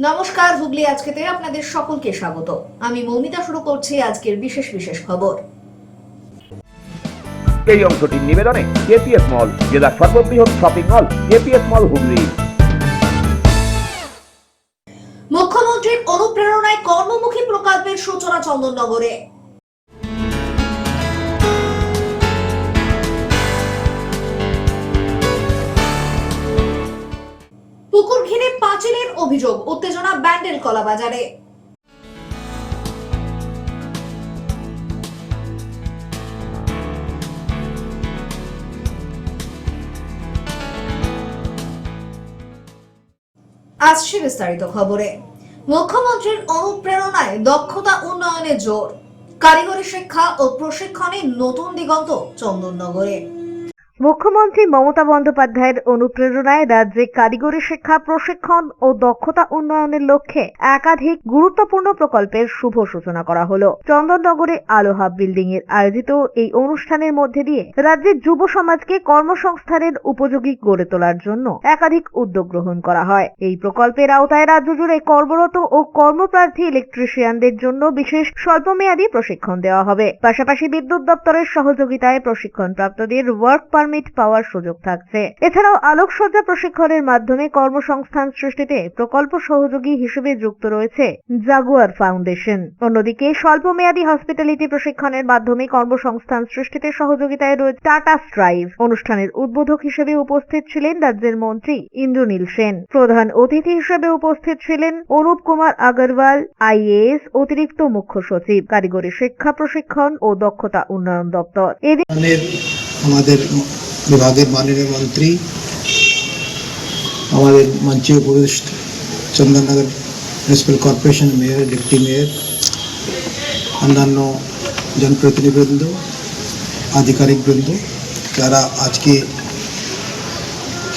নমস্কার, হুগলি আজকেতে আপনাদের সকলকে স্বাগত। আমি মৌমিতা শুরু করছি আজকের বিশেষ বিশেষ খবর। এই অংশটির নিবেদনে কেপিএস মল, জেলার সর্ববৃহৎ শপিং মল কেপিএস মল হুগলি। মুখ্যমন্ত্রীর অনুপ্রেরণায় কর্মমুখী প্রকল্পের সূচনা চন্দননগরে। পুকুর ঘিরে পাঁচিলের অভিযোগ, উত্তেজনা ব্যান্ডেল কলা বাজারে। আসছে বিস্তারিত খবরে। মুখ্যমন্ত্রীর অনুপ্রেরণায় দক্ষতা উন্নয়নে জোর, কারিগরি শিক্ষা ও প্রশিক্ষণে নতুন দিগন্ত চন্দননগরে। মুখ্যমন্ত্রী মমতা বন্দ্যোপাধ্যায়ের অনুপ্রেরণায় রাজ্যে কারিগরি শিক্ষা, প্রশিক্ষণ ও দক্ষতা উন্নয়নের লক্ষ্যে একাধিক গুরুত্বপূর্ণ প্রকল্পের শুভ সূচনা করা হলো। চন্দননগরে আলো হাব বিল্ডিং এর আয়োজিত এই অনুষ্ঠানের মধ্যে দিয়ে রাজ্যের যুব সমাজকে কর্মসংস্থানের উপযোগী গড়ে তোলার জন্য একাধিক উদ্যোগ গ্রহণ করা হয়। এই প্রকল্পের আওতায় রাজ্য জুড়ে কর্মরত ও কর্মপ্রার্থী ইলেকট্রিশিয়ানদের জন্য বিশেষ স্বল্পমেয়াদী প্রশিক্ষণ দেওয়া হবে। পাশাপাশি বিদ্যুৎ দপ্তরের সহযোগিতায় প্রশিক্ষণপ্রাপ্তদের ওয়ার্ক পারমিট পাওয়ার সুযোগ থাকছে। এছাড়াও আলোকসজ্জা প্রশিক্ষণের মাধ্যমে কর্মসংস্থান সৃষ্টিতে প্রকল্প সহযোগী হিসেবে যুক্ত রয়েছে জাগুয়ার ফাউন্ডেশন। অন্যদিকে স্বল্পমেয়াদী হসপিটালিটি প্রশিক্ষণের মাধ্যমে কর্মসংস্থান সৃষ্টিতে সহযোগিতায় রয়েছে টাটা স্ট্রাইভ। অনুষ্ঠানের উদ্বোধক হিসেবে উপস্থিত ছিলেন রাজ্যের মন্ত্রী ইন্দ্রনীল সেন। প্রধান অতিথি হিসেবে উপস্থিত ছিলেন অনুপ কুমার আগরওয়াল, আইএএস অতিরিক্ত মুখ্য সচিব, কারিগরি শিক্ষা, প্রশিক্ষণ ও দক্ষতা উন্নয়ন দপ্তর। আমাদের বিভাগের মাননীয় মন্ত্রী, আমাদের মঞ্চীয় পুরুষ, Chandannagar municipal corporation mayor, deputy mayor, অন্যান্য জনপ্রতিনিধিবৃন্দ, আধিকারিকবৃন্দ যারা আজকে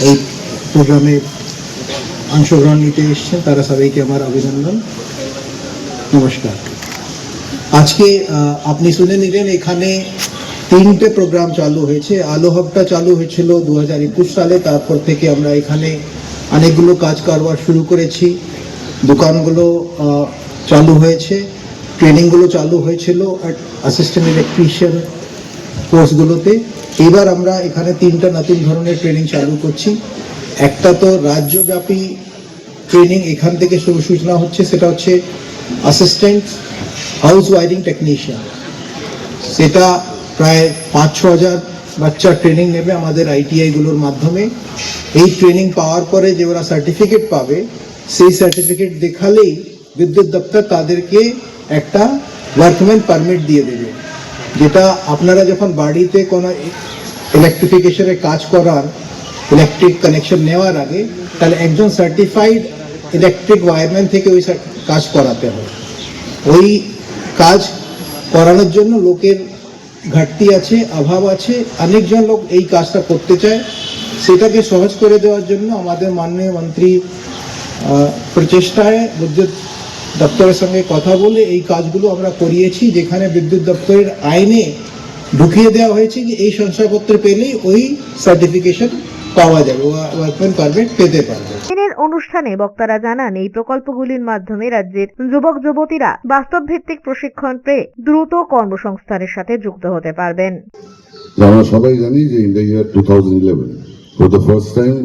এই প্রোগ্রামে অংশগ্রহণ নিতে এসেছেন, তারা সবাইকে আমার অভিনন্দন, নমস্কার। আজকে আপনি শুনে নিলেন এখানে 3টে প্রোগ্রাম চালু হয়েছে। আলো হাবটা চালু হয়েছিল 2021 সালে। তারপর থেকে আমরা এখানে অনেকগুলো কাজ কারবার শুরু করেছি। দোকানগুলো চালু হয়েছে, ট্রেনিংগুলো চালু হয়েছিল অ্যাসিস্ট্যান্ট ইলেকট্রিশিয়ান কোর্সগুলোতে। এবার আমরা এখানে 3টা নতুন ধরনের ট্রেনিং চালু করছি। একটা তো রাজ্যব্যাপী ট্রেনিং এখান থেকে সূচনা হচ্ছে, সেটা হচ্ছে অ্যাসিস্ট্যান্ট হাউস ওয়ারিং টেকনিশিয়ান। সেটা প্রায় 5-6 হাজার বাচ্চা ট্রেনিং নেবে আমাদের আইটিআইগুলোর মাধ্যমে। এই ট্রেনিং পাওয়ার পরে যে ওরা সার্টিফিকেট পাবে, সেই সার্টিফিকেট দেখালেই বিদ্যুৎ দপ্তর তাদেরকে একটা ওয়ার্কম্যান পারমিট দিয়ে দেবে, যেটা আপনারা যখন বাড়িতে কোনো ইলেকট্রিফিকেশনের কাজ করার, ইলেকট্রিক কানেকশন নেওয়ার আগে, তাহলে একজন সার্টিফাইড ইলেকট্রিক ওয়্যারম্যান থেকে ওই কাজ করাতে হয়। ওই কাজ করানোর জন্য লোকের ঘাটতি আছে, অভাব আছে, অনেকজন লোক এই কাজটা করতে চায়। সেটাকে সহজ করে দেওয়ার জন্য আমাদের মাননীয় মন্ত্রী প্রচেষ্টায় বিদ্যুৎ দপ্তরের সঙ্গে কথা বলে এই কাজগুলো আমরা করিয়েছি, যেখানে বিদ্যুৎ দপ্তরের আইনে ঢুকিয়ে দেওয়া হয়েছে যে এই শংসাপত্র পেলেই ওই সার্টিফিকেশন পাওয়া যাবে, ওয়ার্কম্যান পারমিট পেতে পারবে। দিনের অনুষ্ঠানে বক্তারা জানান, এই প্রকল্পগুলির মাধ্যমে রাজ্যের যুবক যুবতীরা বাস্তব ভিত্তিক প্রশিক্ষণ পেয়ে দ্রুত কর্মসংস্থানের সাথে যুক্ত হতে পারবেন। আমরা সবাই জানি যে in the year 2011 for the first time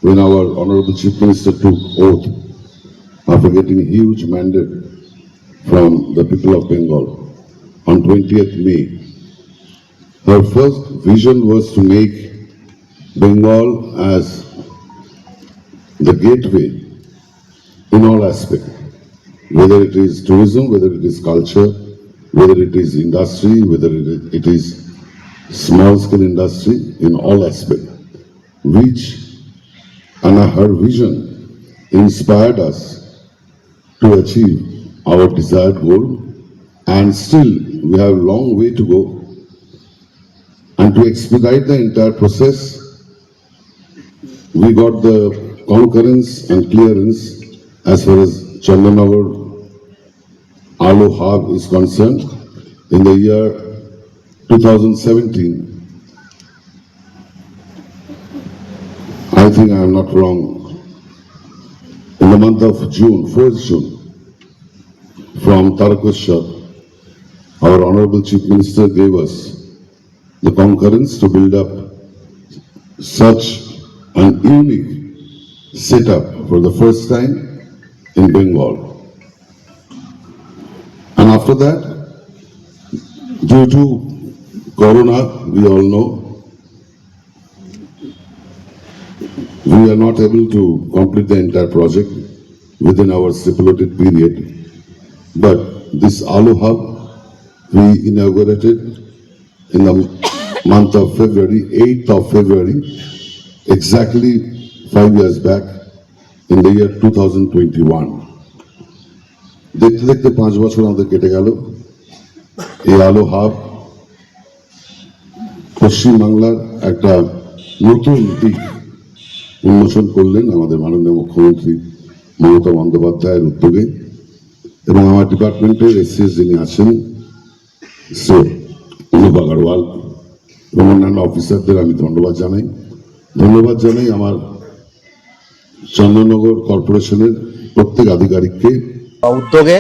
when our honorable chief minister took oath after getting a huge mandate from the people of Bengal on 20th May, her first vision was to make Bengal as the gateway in all aspects, whether it is tourism, whether it is culture, whether it is industry, whether it is small scale industry, in all aspects, which and her vision inspired us to achieve our desired goal, and still we have a long way to go. And to expedite the entire process, we got the concurrence and clearance as far as Chandanagar Alo Hub is concerned in the year 2017. I think I am not wrong. In In the month of June, 1st June, from Tarakeshwar, our Honorable Chief Minister gave us the concurrence to build up such an unique setup for the first time in Bengal. And after that, due to Corona, we all know, we are not able to complete the entire project within our stipulated period. But this Alu Hub, we inaugurated in the month of February, 8th of February, exactly 5 years back in the year 2021. দেখতে দেখতে 5 বছর আমাদের কেটে গেল। এই আলো hub পশ্চিমবাংলার একটা নতুন দিক উন্মোচন করলেন আমাদের মাননীয় মুখ্যমন্ত্রী মমতা বন্দ্যোপাধ্যায়ের উদ্যোগে, এবং আমার ডিপার্টমেন্টের এসএস যিনি আছেন শ্রী অনুপ আগরওয়াল এবং অন্যান্য অফিসারদের আমি ধন্যবাদ জানাই আমার চন্দননগর কর্পোরেশনের প্রত্যেক আধিকারিককে উদ্যোগে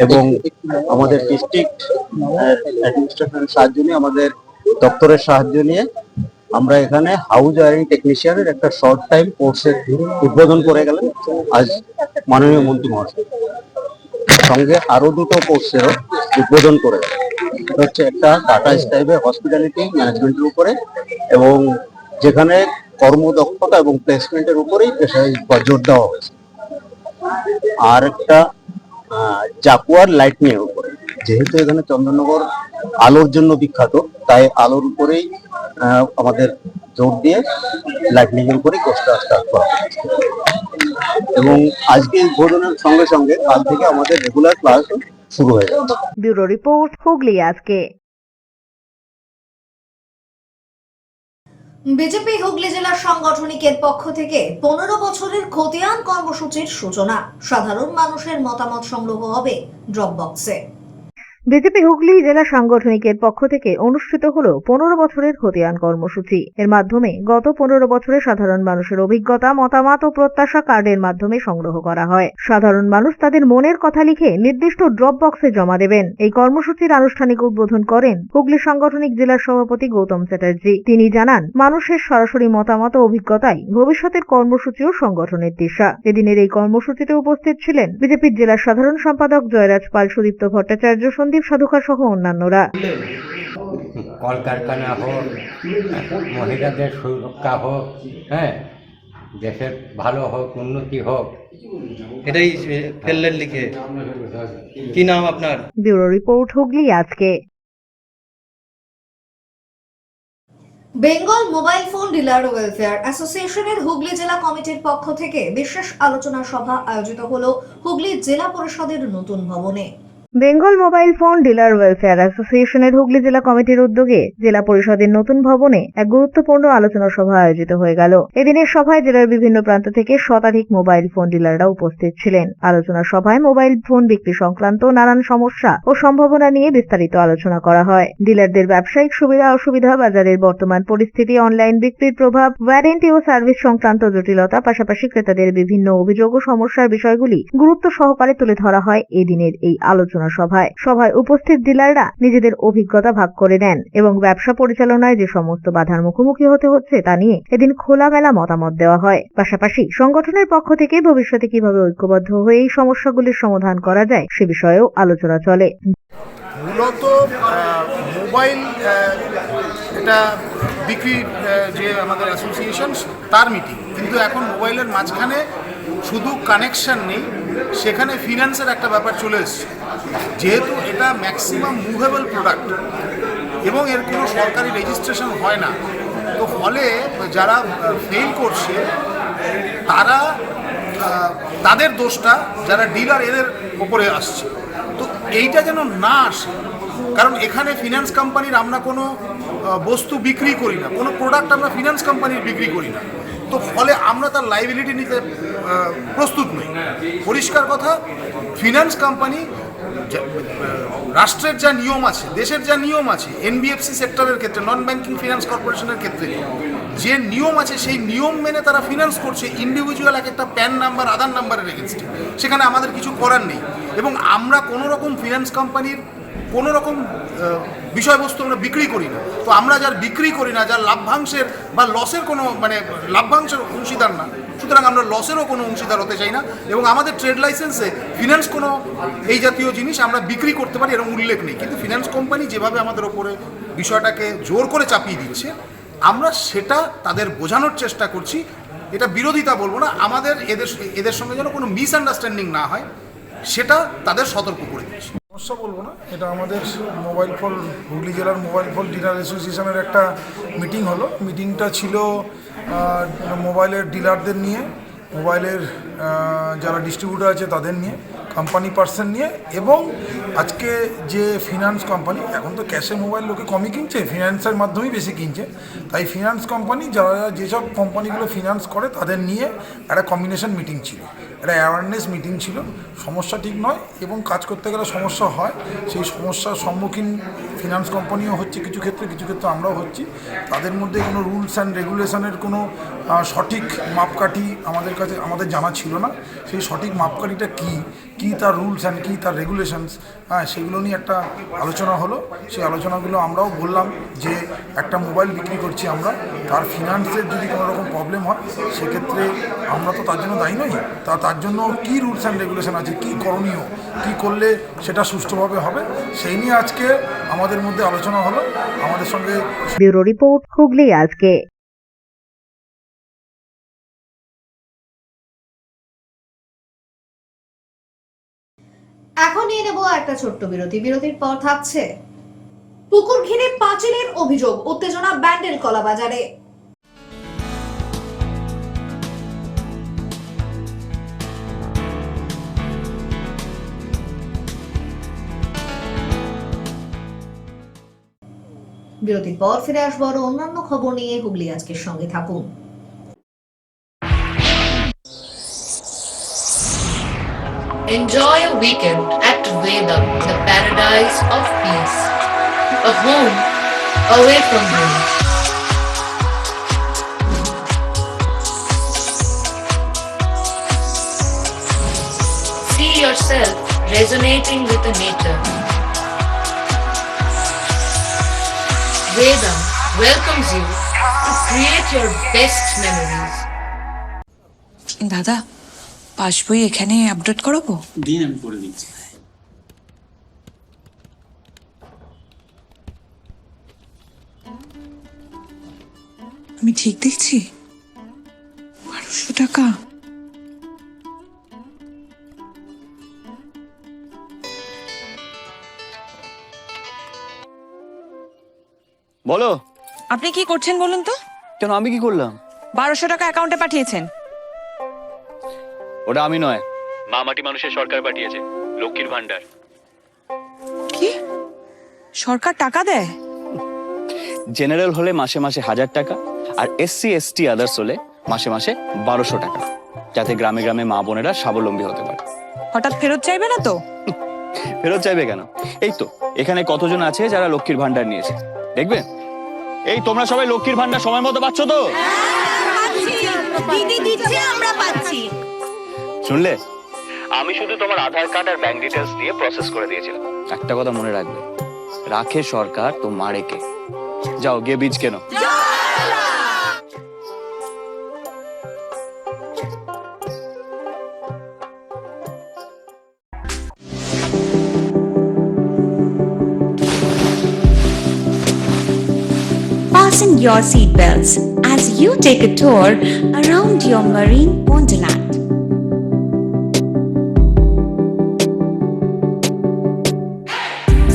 এবং আমাদের ডিস্ট্রিক্ট অ্যাডমিনিস্ট্রেশনের সাহায্য নিয়ে, আমাদের দপ্তরের সাহায্য নিয়ে আমরা এখানে হাউস ওয়ারিং টেকনিশিয়ানের একটা শর্ট টাইম কোর্সের উদ্বোধন করে গেলেন আজ মাননীয় মন্ত্রী মহাশয়। সঙ্গে আরো দুটো কোর্সেরও উদ্বোধন করে গেলেন। হচ্ছে একটা টাটা স্কাইবে হসপিটালিটি ম্যানেজমেন্টের উপরে, এবং যেখানে কর্মদক্ষতা এবং প্লেসমেন্টের উপরেই জোর দেওয়া হয়েছে। আর একটা জাকুয়ার লাইটনিং এর উপরে, যেহেতু এখানে চন্দননগর আলোর জন্য বিখ্যাত, তাই আলোর উপরেই আমাদের জোর দিয়ে লাইটনিং এর উপরেই কোর্সটা স্টার্ট করা হয়েছে। এবং আজকে উদ্বোধনের সঙ্গে সঙ্গে কাল থেকে আমাদের রেগুলার ক্লাস শুরু হয়ে যাবে। ব্যুরো রিপোর্ট, হুগলি আজকে। বিজেপি হুগলি জেলা সাংগঠনিকের পক্ষ থেকে 15 বছরের খতিয়ান কর্মসূচির সূচনা। সাধারণ মানুষের মতামত সংগ্রহ হবে ড্রপ বক্সে। বিজেপি হুগলি জেলা সাংগঠনিকের পক্ষ থেকে অনুষ্ঠিত হলো 15 বছরের খতিয়ান কর্মসূচি। এর মাধ্যমে গত 15 বছরে সাধারণ মানুষের অভিজ্ঞতা, মতামত ও প্রত্যাশা কার্ডের মাধ্যমে সংগ্রহ করা হয়। সাধারণ মানুষ তাদের মনের কথা লিখে নির্দিষ্ট ড্রপ বক্সে জমা দেবেন। এই কর্মসূচির আনুষ্ঠানিক উদ্বোধন করেন হুগলি সাংগঠনিক জেলার সভাপতি গৌতম চ্যাটার্জি। তিনি জানান, মানুষের সরাসরি মতামত ও অভিজ্ঞতাই ভবিষ্যতের কর্মসূচি ও সংগঠনের দিশা। এদিনের এই কর্মসূচিতে উপস্থিত ছিলেন বিজেপির জেলার সাধারণ সম্পাদক জয়রাজ পাল, সুদীপ্ত ভট্টাচার্য, সন্দীপ সাধুকা সহ অন্যান্যরা। কলকারখানা হোক, মহিলাদের সুরক্ষা হোক, হ্যাঁ, দেশের ভালো হোক, উন্নতি হোক, এটাই ফেললেন লিখে। কি নাম আপনার? ব্যুরো রিপোর্ট, হুগলি আজকে। Bengal mobile phone dealer welfare অ্যাসোসিয়েশনের হুগলি জেলা কমিটির পক্ষ থেকে বিশেষ আলোচনা সভা আয়োজিত হলো হুগলি জেলা পরিষদের নতুন ভবনে। Bengal mobile phone dealer welfare অ্যাসোসিয়েশনের হুগলি জেলা কমিটির উদ্যোগে জেলা পরিষদের নতুন ভবনে এক গুরুত্বপূর্ণ আলোচনা সভা আয়োজিত হয়ে গেল। এদিনের সভায় জেলার বিভিন্ন প্রান্ত থেকে শতাধিক মোবাইল ফোন ডিলাররা উপস্থিত ছিলেন। আলোচনা সভায় মোবাইল ফোন বিক্রি সংক্রান্ত নানান সমস্যা ও সম্ভাবনা নিয়ে বিস্তারিত আলোচনা করা হয়। ডিলারদের ব্যবসায়িক সুবিধা অসুবিধা, বাজারের বর্তমান পরিস্থিতি, অনলাইন বিক্রির প্রভাব, ওয়ারেন্টি ও সার্ভিস সংক্রান্ত জটিলতা, পাশাপাশি ক্রেতাদের বিভিন্ন অভিযোগ ও সমস্যার বিষয়গুলি গুরুত্ব সহকারে তুলে ধরা হয় এদিনের এই আলোচনা সভায় উপস্থিত ডিলাররা নিজেদের অভিজ্ঞতা ভাগ করে নেন এবং ব্যবসা পরিচালনায় যে সমস্ত বাধার মুখোমুখি হতে হচ্ছে তা নিয়ে এদিন খোলামেলা মতামত দেওয়া হয়। পাশাপাশি সংগঠনের পক্ষ থেকে ভবিষ্যতে কিভাবে ঐক্যবদ্ধ হয়ে এই সমস্যাগুলির সমাধান করা যায় সে বিষয়েও আলোচনা চলে। মূলত মোবাইল এটা বিক্রি যে আমাদের অ্যাসোসিয়েশন তার মিটিং, কিন্তু এখন মোবাইলের মাঝখানে শুধু কানেকশন নেই, সেখানে ফিনান্সের একটা ব্যাপার চলে এসছে। যেহেতু এটা ম্যাক্সিমাম মুভেবল প্রোডাক্ট এবং এর কোনো সরকারি রেজিস্ট্রেশন হয় না, তো ফলে যারা ফেল করছে তারা তাদের দোষটা যারা ডিলার এদের ওপরে আসছে। তো এইটা যেন না আসে, কারণ এখানে ফিনান্স কোম্পানির আমরা কোনো বস্তু বিক্রি করি না, কোনো প্রোডাক্ট আমরা ফিনান্স কোম্পানির বিক্রি করি না, তো ফলে আমরা তার লাইবিলিটি নিতে প্রস্তুত নই। পরিষ্কার কথা, ফিনান্স কোম্পানি রাষ্ট্রের যা নিয়ম আছে, দেশের যা নিয়ম আছে, এনবিএফসি সেক্টরের ক্ষেত্রে, নন ব্যাংকিং ফিনান্স কর্পোরেশনের ক্ষেত্রে যে নিয়ম আছে সেই নিয়ম মেনে তারা ফিনান্স করছে ইন্ডিভিজুয়াল এক একটা প্যান নাম্বার আধার নাম্বারের এগেনস্টে, সেখানে আমাদের কিছু করার নেই। এবং আমরা কোনো রকম ফিনান্স কোম্পানির কোনো রকম বিষয়বস্তু আমরা বিক্রি করি না। তো আমরা যার বিক্রি করি না, যার লাভ্যাংশের বা লসের কোনো লাভ্যাংশের অংশীদার না, সুতরাং আমরা লসেরও কোনো অংশীদার হতে চাই না। এবং আমাদের ট্রেড লাইসেন্সে ফিনান্স কোনো এই জাতীয় জিনিস আমরা বিক্রি করতে পারি এরকম উল্লেখ নেই। কিন্তু ফিনান্স কোম্পানি যেভাবে আমাদের ওপরে বিষয়টাকে জোর করে চাপিয়ে দিচ্ছে, আমরা সেটা তাদের বোঝানোর চেষ্টা করছি। এটা বিরোধিতা বলবো না, আমাদের এদের সঙ্গে যেন কোনো মিসআন্ডারস্ট্যান্ডিং না হয় সেটা তাদের সতর্ক করে দিচ্ছি। সমস্যা বলবো না, এটা আমাদের মোবাইল ফোন হুগলি জেলার মোবাইল ফোন ডিলার অ্যাসোসিয়েশনের একটা মিটিং হলো। মিটিংটা ছিল মোবাইলের ডিলারদের নিয়ে, মোবাইলের যারা ডিস্ট্রিবিউটার আছে তাদের নিয়ে, কোম্পানি পার্সন নিয়ে, এবং আজকে যে ফিনান্স কোম্পানি, এখন তো ক্যাশে মোবাইল লোকে কমই কিনছে, ফিনান্সের মাধ্যমেই বেশি কিনছে, তাই ফিনান্স কোম্পানি যারা যেসব কোম্পানিগুলো ফিনান্স করে তাদের নিয়ে একটা কম্বিনেশন মিটিং ছিল, একটা অ্যাওয়ারনেস মিটিং ছিল। সমস্যা ঠিক নয় এবং কাজ করতে গেলে সমস্যা হয়, সেই সমস্যার সম্মুখীন ফিনান্স কোম্পানিও হচ্ছে কিছু ক্ষেত্রে, কিছু ক্ষেত্রে আমরাও হচ্ছি। তাদের মধ্যে কোনো রুলস অ্যান্ড রেগুলেশনের কোনো সঠিক মাপকাঠি আমাদের জানা ছিল না। সেই সঠিক মাপকাঠিটা কী তার রুলস অ্যান্ড কী তার রেগুলেশনস, সেগুলো নিয়ে একটা আলোচনা হলো। সেই আলোচনাগুলো আমরাও বললাম যে একটা মোবাইল বিক্রি করছি আমরা, তার ফিনান্সের যদি কোনো রকম প্রবলেম হয় সেক্ষেত্রে আমরা তো তার জন্য দায়ী নই। তার জন্য কী রুলস অ্যান্ড রেগুলেশন আছে, কী করণীয়, কী করলে সেটা সুষ্ঠুভাবে হবে, সেই নিয়ে আজকে আমাদের মধ্যে আলোচনা হলো। আমাদের সঙ্গে ব্যুরো রিপোর্ট, হুগলি আজকে। এখন নিয়ে নেব একটা ছোট্ট বিরতি। বিরতির পর থাকছে পুকুর ঘিরে পাঁচিলের অভিযোগ, উত্তেজনা ব্যান্ডেল কলা বাজারে। বিরতির পর ফিরে আসবো আরো অন্যান্য খবর নিয়ে। হুগলি আজকের সঙ্গে থাকুন। Enjoy a weekend at Vedam, the paradise of peace. A home away from home. See yourself resonating with the nature. Vedam welcomes you to create your best memories. দাদা, পাসবই এখানে আপডেট করাবো? দিন, আমি করে দিচ্ছি। আমি ঠিক দেখছি? 1200 টাকা? বলো, আপনি কি করছেন বলুন তো? কেন, আমি কি করলাম? 1200 টাকা অ্যাকাউন্টে পাঠিয়েছেন। ওটা আমি নয়, মা মাটি মানুষের সরকার পাঠিয়েছে, লক্ষ্মীর ভান্ডার। কি? সরকার টাকা দেয়? জেনারেল হলে মাসে মাসে 1000 টাকা, আর SC ST আদার্স হলে মাসে মাসে 1200 টাকা, যাতে গ্রামে গ্রামে মা বোনেরা স্বাবলম্বী হতে পারে। হঠাৎ ফেরত চাইবে না তো? ফেরত চাইবে কেন? এই তো এখানে কতজন আছে যারা লক্ষ্মীর ভান্ডার নিয়েছে, দেখবেন। এই তোমরা সবাই লক্ষ্মীর ভান্ডার সময় মতো পাচ্ছ তো? দিদি দিচ্ছে, আমরা পাচ্ছি। শুনলে, আমি শুধু তোমার আধার কার্ড আর ব্যাংক ডিটেইলস দিয়ে প্রসেস করে দিয়েছিলাম। একটা কথা মনে রাখবে, রাখে সরকার তো মারে কে। যাও গিয়ে বীজ কেনো। Fasten your seatbelts as you take a tour around your marine wonderland.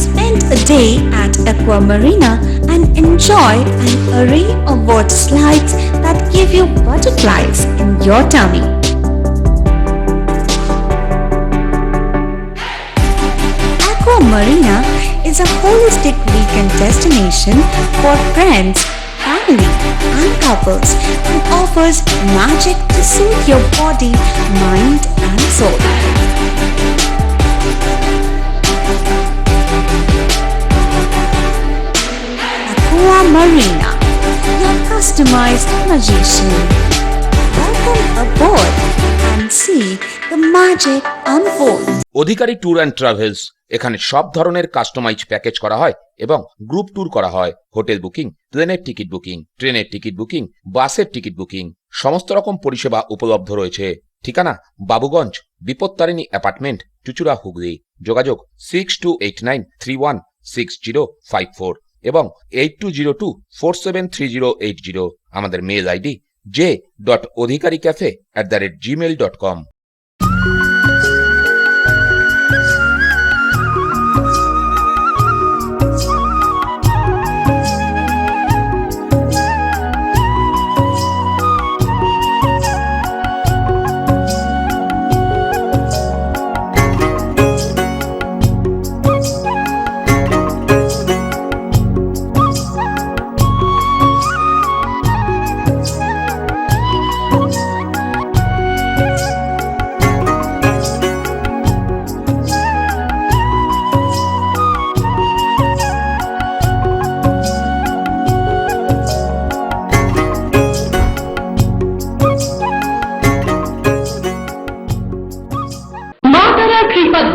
Spend a day at Aqua Marina and enjoy an array of water slides that give you butterflies in your tummy. Aqua Marina is a holistic weekend destination for friends, family, and couples and offers magic to soothe your body, mind, and soul. Aqua Marina, your customized imagination. Welcome aboard and see the magic unfold. Adhikari tour and travels, এখানে সব ধরনের customise package করা হয় এবং group tour করা হয়। Hotel booking, প্লেনের ticket booking, ট্রেনের টিকিট বুকিং, বাসের টিকিট বুকিং, সমস্ত রকম পরিষেবা উপলব্ধ রয়েছে। ঠিকানা বাবুগঞ্জ, বিপত্তারিণী অ্যাপার্টমেন্ট, চুচুড়া, হুগলি। যোগাযোগ 6289316054 এবং 8202473080। আমাদের মেল আইডি j.odhikaricafe@gmail.com।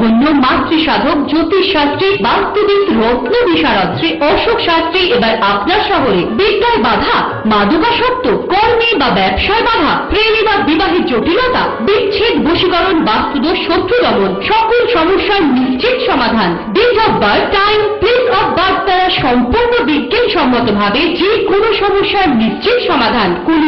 ধন্য মাতৃসাধক জ্যোতিষশাস্ত্রী বাস্তুবিদ রত্ন বিশারদ শ্রী অশোক শাস্ত্রী এবার আপনার শহরে। বিদ্যায় বাধা, মাদকাসক্ত, কর্মে বা ব্যবসায় বাধা, প্রেমে বা বিবাহের জটিলতা, বিচ্ছেদ, বশীকরণ, বাস্তুদোষ, শত্রু দমন, সকল সমস্যার নিশ্চিত সমাধান। Date of birth, time, place of birth দ্বারা সম্পূর্ণ বিজ্ঞানসম্মত ভাবে যে কোনো সমস্যার নিশ্চিত সমাধান। কোনো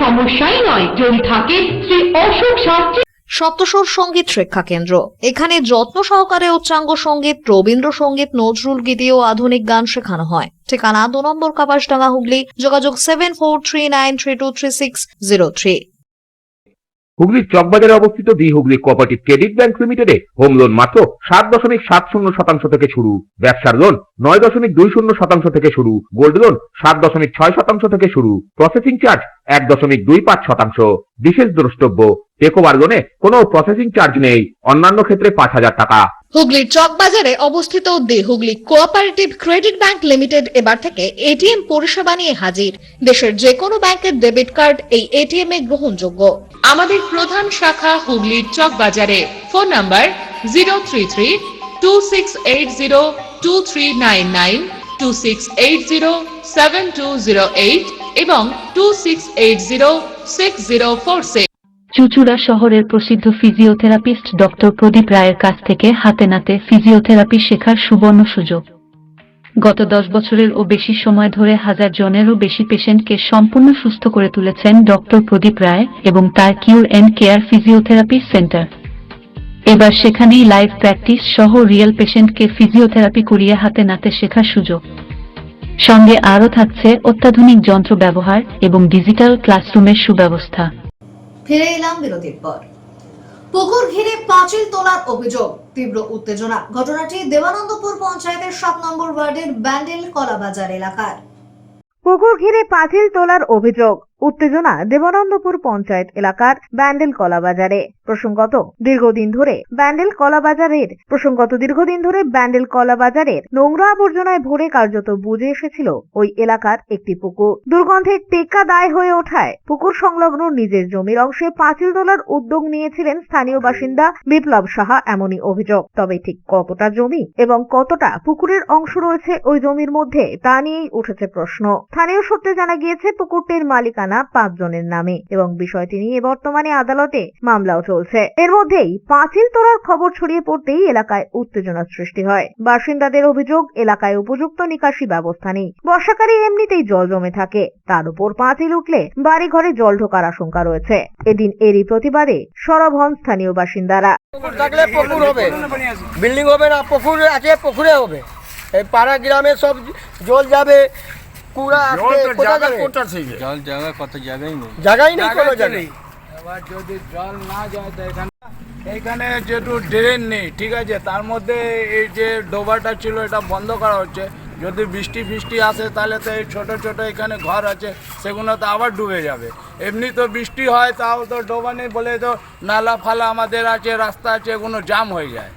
সমস্যাই নয় যদি থাকে শ্রী অশোক শাস্ত্রী সপ্তস্বর সঙ্গীত শিক্ষা কেন্দ্র। এখানে যত্ন সহকারে উচ্চাঙ্গ সঙ্গীত, রবীন্দ্রসঙ্গীত, নজরুল গীতি ও আধুনিক গান শেখানো হয়। ঠিকানা 2 নম্বর কাপাসডাঙ্গা, হুগলি। যোগাযোগ 7439323603। হুগলির চকবাজারে অবস্থিত the Hooghly cooperative credit bank লিমিটেডে হোম লোন মাত্র 7.70% থেকে শুরু। ব্যবসার লোন 9.20% থেকে শুরু। গোল্ড লোন 7.6% থেকে শুরু। Processing charge 1.25%। বিশেষ দ্রষ্টব্য, টেকওভার লোনে কোনো প্রসেসিং চার্জ নেই। অন্যান্য ক্ষেত্রে 5,000 টাকা। হুগলির চকবাজারে অবস্থিত the Hooghly cooperative credit bank limited এবার থেকে এটিএম পরিষেবা নিয়ে হাজির। দেশের যে কোনো ব্যাংকের ডেবিট কার্ড এই এটিএম এ গ্রহণযোগ্য। আমাদের প্রধান শাখা হুগলির চকবাজারে। ফোন নাম্বার 033-2680-2399, 2680-7208 এবং 2680-6046। চুচুড়া শহরের প্রসিদ্ধ ফিজিওথেরাপিস্ট ডক্টর প্রদীপ রায়ের কাছ থেকে হাতে নাতে ফিজিওথেরাপি শেখার সুবর্ণ সুযোগ। গত 10 বছরের ও বেশি সময় ধরে 1000 জনেরও বেশি পেশেন্টকে সম্পূর্ণ সুস্থ করে তুলেছেন ডক্টর প্রদীপ রায় এবং তার কিউর এন্ড কেয়ার ফিজিওথেরাপি সেন্টার। এবার সেখানেই লাইভ প্র্যাকটিস সহ রিয়েল পেশেন্টকে ফিজিওথেরাপি করিয়ে হাতে নাতে শেখার সুযোগ। সঙ্গে আরও থাকছে অত্যাধুনিক যন্ত্র ব্যবহার এবং ডিজিটাল ক্লাসরুমের সুব্যবস্থা। ফিরে এলাম বিরতির পর। পুকুর ঘিরে পাঁচিল তোলার অভিযোগ, তীব্র উত্তেজনা। ঘটনাটি দেবানন্দপুর পঞ্চায়েতের 7 নম্বর ওয়ার্ডের ব্যান্ডেল কলাবাজার এলাকার। পুকুর ঘিরে পাঁচিল তোলার অভিযোগ, উত্তেজনা দেবানন্দপুর পঞ্চায়েত এলাকার ব্যান্ডেল কলাবাজারে। প্রসঙ্গত দীর্ঘদিন ধরে ব্যান্ডেল কলাবাজারের নোংরা আবর্জনায় ভরে কার্যত বুঝে এসেছিল ওই এলাকার একটি পুকুর। দুর্গন্ধে টেক্কা দায় হয়ে ওঠায় পুকুর সংলগ্ন নিজের জমির অংশে পাঁচিল তোলার উদ্যোগ নিয়েছিলেন স্থানীয় বাসিন্দা বিপ্লব সাহা। এমনই অভিযোগ। তবে ঠিক কতটা জমি এবং কতটা পুকুরের অংশ রয়েছে ওই জমির মধ্যে তা নিয়েই উঠেছে প্রশ্ন। স্থানীয় সূত্রে জানা গিয়েছে পুকুরটির মালিকানা 5 জনের নামে এবং বিষয়টি নিয়ে বর্তমানে আদালতে মামলাও চলছে। এর মধ্যেই পাঁচিল তোলার খবর ছড়িয়ে পড়তেই এলাকায় উত্তেজনার সৃষ্টি হয়। বাসিন্দাদের অভিযোগ, এলাকায় উপযুক্ত নিকাশি ব্যবস্থা নেই। বর্ষাকালে এমনিতেই জল জমে থাকে, তার উপর পাঁচিল উঠলে বাড়ি ঘরে জল ঢোকার আশঙ্কা রয়েছে। এদিন এরই প্রতিবাদে সরব হন স্থানীয় বাসিন্দারা। থাকলে পুকুর হবে, বিল্ডিং হবে না, পুকুর আছে, পুকুরে হবে। এই পাড়া গ্রামে সব জল যাবে, কুড়া আসবে, কোথা যাবে? জল জায়গা কত জায়গায় নেই, জায়গাই নেই কোনো জায়গায়। এবার যদি জল না যায় তো এখানে যেহেতু ড্রেন নেই, ঠিক আছে, তার মধ্যে এই যে ডোবাটা ছিল এটা বন্ধ করা হচ্ছে। যদি বৃষ্টি আসে তাহলে তো এই ছোট ছোট এখানে ঘর আছে, সেগুলো তো আবার ডুবে যাবে। এমনি তো বৃষ্টি হয়, তাও তো ডোবা নেই বলে তো নালা ফালা আমাদের আছে, রাস্তা আছে, এগুলো জাম হয়ে যায়।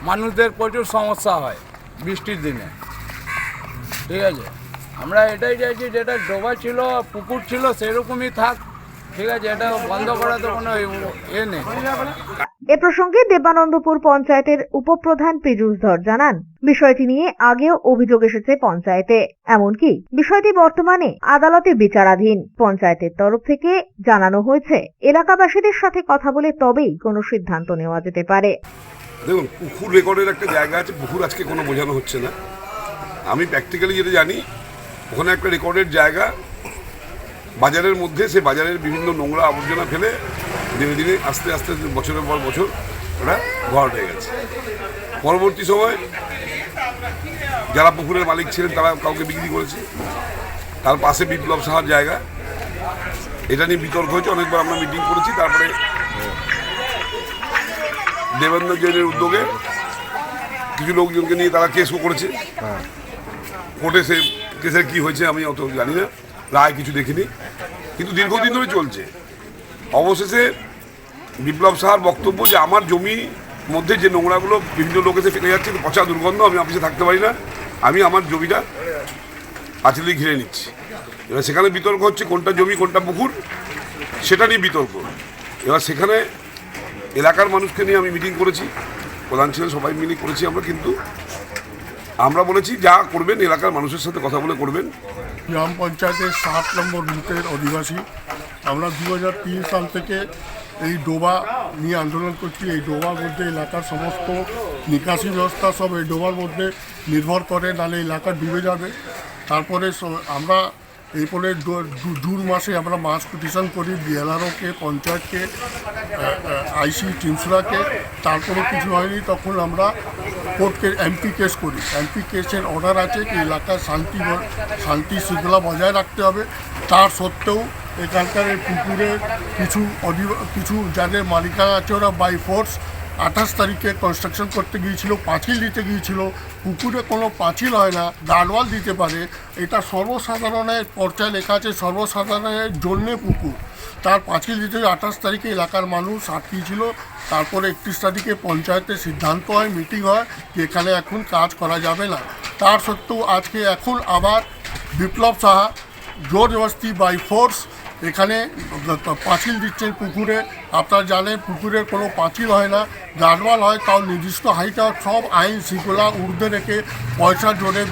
মানুষদের প্রচুর সমস্যা হয় বৃষ্টির দিনে, ঠিক আছে। আমরা এটাই চাইছি, যেটা ডোবা ছিল পুকুর ছিল সেরকমই থাক, ঠিক আছে, এটা বন্ধ করা তো কোনো এ নেই। এ প্রসঙ্গে দেবানন্দপুর পঞ্চায়েতের উপপ্রধান পীযূষ ধর জানান, বিষয়টি নিয়ে আগেও অভিযোগ এসেছে পঞ্চায়েতে, এমনকি বিষয়টি বর্তমানে আদালতে বিচারাধীন। পঞ্চায়েতের তরফ থেকে জানানো হয়েছে এলাকাবাসীদের সাথে কথা বলে তবেই কোনো সিদ্ধান্ত নেওয়া যেতে পারে। দেখুন, পুকুর রেকর্ডের একটা জায়গা আছে, পুকুর আজকে কোনো বোঝানো হচ্ছে না। আমি প্র্যাকটিক্যালি যেটা জানি, ওখানে একটা রেকর্ডের জায়গা বাজারের মধ্যে, সে বাজারের বিভিন্ন নোংরা আবর্জনা ফেলে দিনে দিনে আস্তে আস্তে বছরের পর বছর ওটা ঘর হয়ে গেছে। পরবর্তী সময় যারা পুকুরের মালিক ছিলেন তারা কাউকে বিক্রি করেছে। তার পাশে বিপ্লব সাহার জায়গা, এটা নিয়ে বিতর্ক হয়েছে, অনেকবার আমরা মিটিং করেছি। তারপরে দেবেন্দ্র জৈনের উদ্যোগে কিছু লোকজনকে নিয়ে তারা কেসও করেছে কোর্টে। সে কেসের কী হয়েছে আমি অত জানি না, রায় কিছু দেখিনি, কিন্তু দীর্ঘদিন ধরে চলছে। অবশেষে বিপ্লব সাহার বক্তব্য যে আমার জমি মধ্যে যে নোংরাগুলো বিভিন্ন লোক এসে ফেলে যাচ্ছে, পচা দুর্গন্ধ, আমি অফিসে থাকতে পারি না, আমি আমার জমিটা পাঁচিল দিয়ে ঘিরে নিচ্ছি। এবার সেখানে বিতর্ক হচ্ছে কোনটা জমি কোনটা পুকুর, সেটা নিয়ে বিতর্ক। এবার সেখানে এলাকার মানুষকে নিয়ে আমি মিটিং করেছি, প্রধান ছিলেন, সবাই মিলে করেছি আমরা। কিন্তু আমরা বলেছি যা করবেন এলাকার মানুষের সাথে কথা বলে করবেন। গ্রাম পঞ্চায়েতের 7 নম্বর বুথের অধিবাসী আমরা 2003 সাল থেকে এই ডোবা নিয়ে আন্দোলন করছি। এই ডোবার মধ্যে এলাকার সমস্ত নিকাশি ব্যবস্থা সব এই ডোবার মধ্যে নির্ভর করে, নাহলে এলাকা ডুবে যাবে। তারপরে আমরা এই পরে জুন মাসে আমরা মাস পিটিশন করি বিএলআরওকে, পঞ্চায়েতকে, আইসি টিমসুরাকে। তারপরে কিছু হয়নি, তখন আমরা কোর্টকে এমপি কেস করি। এমপি কেসের অর্ডার আছে কি এলাকার শান্তি শৃঙ্খলা বজায় রাখতে হবে। তার সত্ত্বেও এখানকার পুকুরের কিছু যাদের মালিকানা আছে ওরা বাই ফোর্স 28 তারিখে কনস্ট্রাকশন করতে গিয়েছিল, পাঁচিল দিতে গিয়েছিল। পুকুরে কোনো পাঁচিল হয় না, গার্ডওয়াল দিতে পারে। এটা সর্বসাধারণের পর্যায়ে লেখা আছে, সর্বসাধারণের জন্যে পুকুর। তার পাঁচিল দিতে 28 তারিখে এলাকার মানুষ আটকিয়েছিল। তারপরে 31 তারিখে পঞ্চায়েতের সিদ্ধান্ত হয়, মিটিং হয় যে এখানে এখন কাজ করা যাবে না। তার সত্ত্বেও আজকে এখন আবার বিপ্লব সাহা জোর জবরদস্তি বাই ফোর্স এখানে পাঁচিল দিচ্ছেন পুকুরে। আপনারা জানেন পুকুরের কোনো পাঁচিল হয় না, গার্ডওয়াল হয়, তাও নির্দিষ্ট হাইট হয়। সব আইন শৃঙ্খলা ঊর্ধ্বে রেখে পয়সার জোরে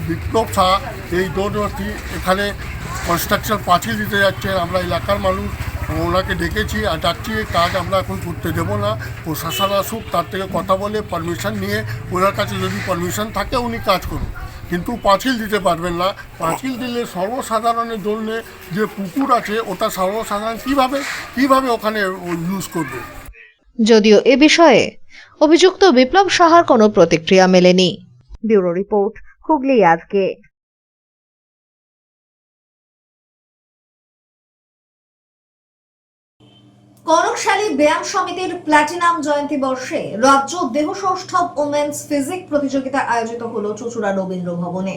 বিপ্লব সাহা এই জোর জবরদস্তি এখানে কনস্ট্রাকশন পাঁচিল দিতে যাচ্ছে। আমরা এলাকার মানুষ ওনাকে ডেকেছি আর যাচ্ছি, কাজ আমরা এখন করতে দেবো না। প্রশাসন আসুক, তার থেকে কথা বলে পারমিশন নিয়ে ওনার কাছে যদি পারমিশন থাকে উনি কাজ করুন, কিন্তু পাঁচিল দিতে পারবেন না। পাঁচিল দিলে সর্বসাধারণের জন্য যে পুকুর আছে ওটা সর্বসাধারণ কিভাবে ওখানে ইউজ করবে। যদিও এ বিষয়ে অভিযুক্ত বিপ্লব সাহার কোনো প্রতিক্রিয়া মেলেনি। ব্যুরো রিপোর্ট, হুগলি আজকে। কনকশালী ব্যায়াম সমিতির প্ল্যাটিনাম জয়ন্তী বর্ষে রাজ্য দেহ সৌষ্ঠব ওমেন্স ফিজিক প্রতিযোগিতা আয়োজিত হলো চুঁচুড়া রবীন্দ্র ভবনে।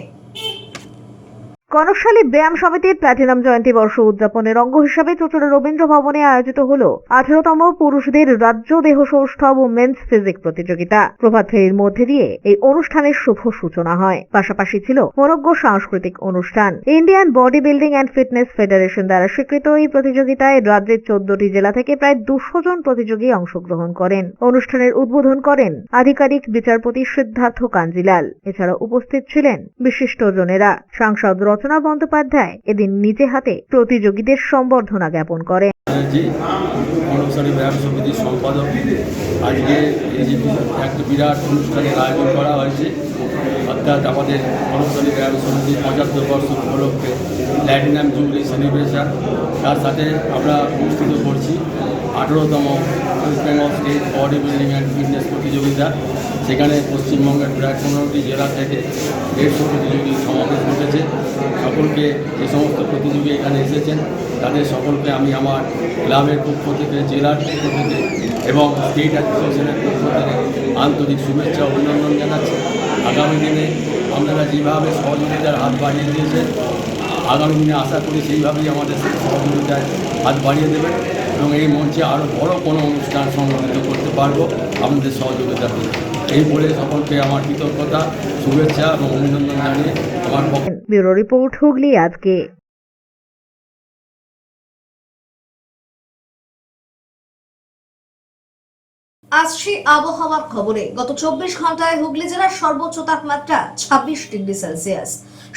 কনকশালী ব্যায়াম সমিতির প্ল্যাটিনাম জয়ন্তী বর্ষ উদযাপনের অঙ্গ হিসাবে চুঁচুড়া রবীন্দ্র ভবনে আয়োজিত হল 18তম পুরুষদের রাজ্য দেহ সৌষ্ঠব ও মেন্স ফিজিক প্রতিযোগিতা। প্রভাত ফেরির মধ্যে দিয়ে এই অনুষ্ঠানের শুভ সূচনা হয়। পাশাপাশি ছিল মনোজ্ঞ সাংস্কৃতিক অনুষ্ঠান। Indian body building and fitness federation দ্বারা স্বীকৃত এই প্রতিযোগিতায় রাজ্যের 14টি জেলা থেকে প্রায় 200 জন প্রতিযোগী অংশগ্রহণ করেন। অনুষ্ঠানের উদ্বোধন করেন আধিকারিক বিচারপতি সিদ্ধার্থ কাঞ্জিলাল। এছাড়া উপস্থিত ছিলেন বিশিষ্টজনেরা। সাংসদ রচনা বন্দ্যোপাধ্যায় এদিন নিজে হাতে প্রতিযোগীদের সম্বর্ধনা জ্ঞাপন করেন। কনকশালী ব্যায়াম সমিতির সম্পাদক, আজকে এই যে একটা বিরাট অনুষ্ঠানের আয়োজন করা হয়েছে, অর্থাৎ আমাদের কনকশালী ব্যায়াম সমিতির 75 বর্ষ উপলক্ষে প্ল্যাটিনাম জুবলি সেলিব্রেশন। তার সাথে আমরা অনুষ্ঠিত করছি 18তম West Bengal state body building and fitness প্রতিযোগিতা। সেখানে পশ্চিমবঙ্গের প্রায় 15টি জেলা থেকে 150 প্রতিযোগীর সমাবেশ ঘটেছে। সকলকে যে সমস্ত প্রতিযোগী এখানে এসেছেন তাদের সকলকে আমি আমার ক্লাবের পক্ষ থেকে, জেলার পক্ষ থেকে এবং স্টেট অ্যাসোসিয়েশনের পক্ষ থেকে আন্তরিক শুভেচ্ছা ও অভিনন্দন জানাচ্ছি। আগামী দিনে আপনারা যেভাবে সহযোগিতার হাত বাড়িয়ে দিয়েছেন, আগামী দিনে আশা করি সেইভাবেই আমাদের সহযোগিতায় হাত বাড়িয়ে দেবেন এবং এই মঞ্চে আরও বড় কোনো অনুষ্ঠান সংগঠিত করতে পারবো আপনাদের সহযোগিতা করতে। এই বলে সকলকে আমার কৃতজ্ঞতা, শুভেচ্ছা এবং অভিনন্দন জানিয়ে আমার ব্যুরো রিপোর্ট, হুগলি আজকে। আসছি আবহাওয়ার খবরে। গত 24 ঘন্টায় হুগলি জেলার সর্বোচ্চ তাপমাত্রা 26 ডিগ্রি সেলসিয়াস,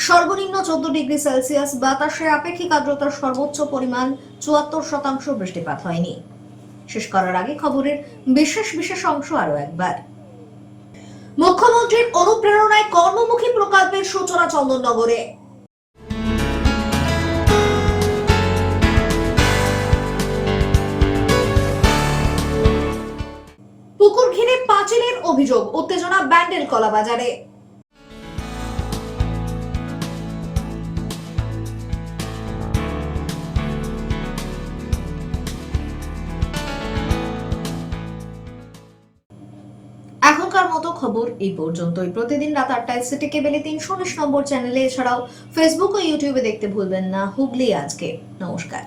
সর্বনিম্ন 14 ডিগ্রি সেলসিয়াস। বাতাসে আপেক্ষিক আর্দ্রতার সর্বোচ্চ পরিমাণ 74%। বৃষ্টিপাত হয়নি। শেষ করার আগে খবরের বিশেষ অংশ আরো একবার। মুখ্যমন্ত্রীর অনুপ্রেরণায় কর্মমুখী প্রকল্পের সূচনা চন্দননগরে। পুকুর ঘিরে পাঁচিলের অভিযোগ, উত্তেজনা ব্যান্ডেল কলা বাজারে। এখনকার মতো খবর এই পর্যন্তই। প্রতিদিন রাত 8টায় সিটি কেবেলে 319 নম্বর চ্যানেলে, এছাড়াও ফেসবুক ও ইউটিউবে দেখতে ভুলবেন না হুগলি আজকে। নমস্কার।